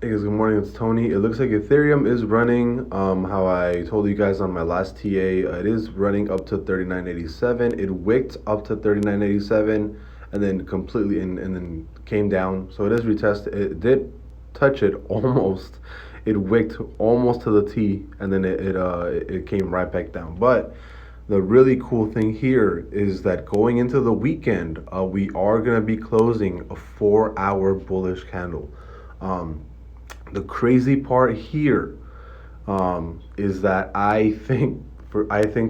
Hey guys, good morning. It's Tony. It looks like Ethereum is running how I told you guys on my last TA. It is running up to 39.87. It wicked up to 39.87 and then completely and then came down. So it is retested. It did touch it almost. It wicked almost to the T and then it came right back down. But the really cool thing here is that going into the weekend, we are going to be closing a 4-hour bullish candle. The crazy part here is that I think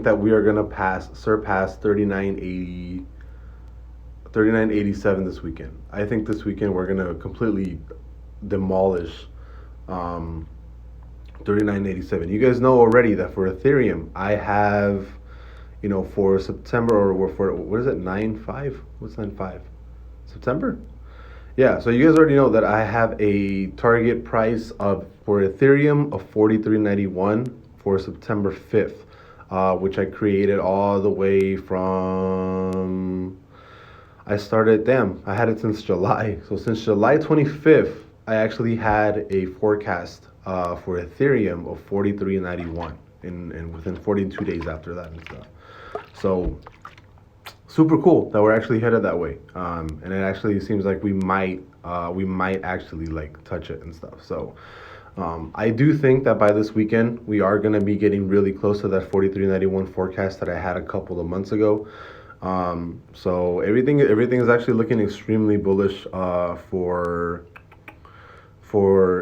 that we are gonna surpass 39.87 this weekend. I think this weekend we're gonna completely demolish 39.87. You guys know already that for Ethereum, I have, for September or for what is it, 9.5? What's 9.5? September? Yeah, so you guys already know that I have a target price for Ethereum of 43.91 for September 5th, which I created all the way from I had it since July. So since July 25th, I actually had a forecast for Ethereum of 43.91 and within 42 days after that and stuff. So super cool that we're actually headed that way, and it actually seems like we might actually like touch it and stuff. So I do think that by this weekend we are going to be getting really close to that 43.91 forecast that I had a couple of months ago. So everything is actually looking extremely bullish for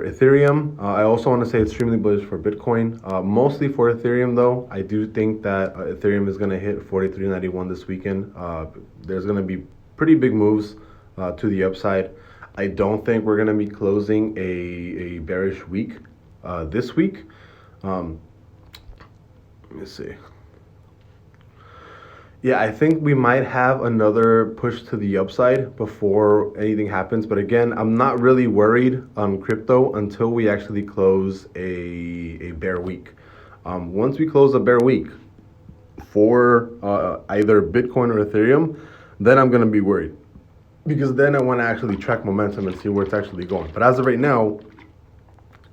Ethereum. I also want to say extremely bullish for Bitcoin. Mostly for Ethereum, though. I do think that Ethereum is going to hit 43.91 this weekend. There's going to be pretty big moves to the upside. I don't think we're going to be closing a bearish week this week. Let me see. Yeah, I think we might have another push to the upside before anything happens. But again, I'm not really worried on crypto until we actually close a bear week. Once we close a bear week for either Bitcoin or Ethereum, then I'm going to be worried. Because then I want to actually track momentum and see where it's actually going. But as of right now,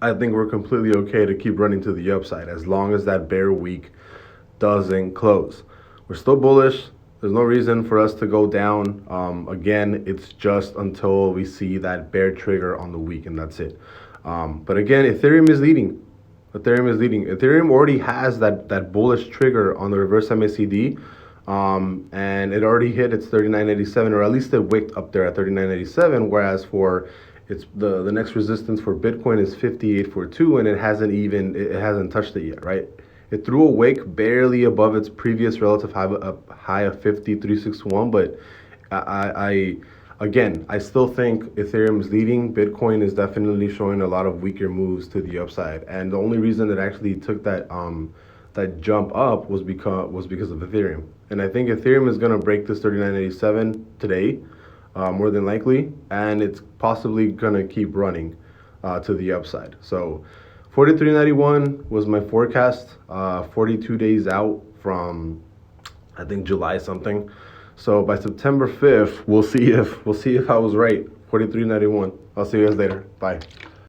I think we're completely okay to keep running to the upside as long as that bear week doesn't close. We're still bullish. There's no reason for us to go down. Again, it's just until we see that bear trigger on the week, and that's it. But again, Ethereum is leading. Ethereum already has that bullish trigger on the reverse MACD, and it already hit its 39.87, or at least it wicked up there at 39.87. Whereas for the next resistance for Bitcoin is 58.42, and it hasn't touched it yet, right? It threw a wick barely above its previous relative high of 53.61, but I still think Ethereum is leading. Bitcoin is definitely showing a lot of weaker moves to the upside, and the only reason it actually took that jump up was because of Ethereum. And I think Ethereum is going to break this 39.87 today, more than likely, and it's possibly going to keep running to the upside. So 43.91 was my forecast, 42 days out from, I think, July something. So by September 5th, we'll see if I was right. 43.91. I'll see you guys later. Bye.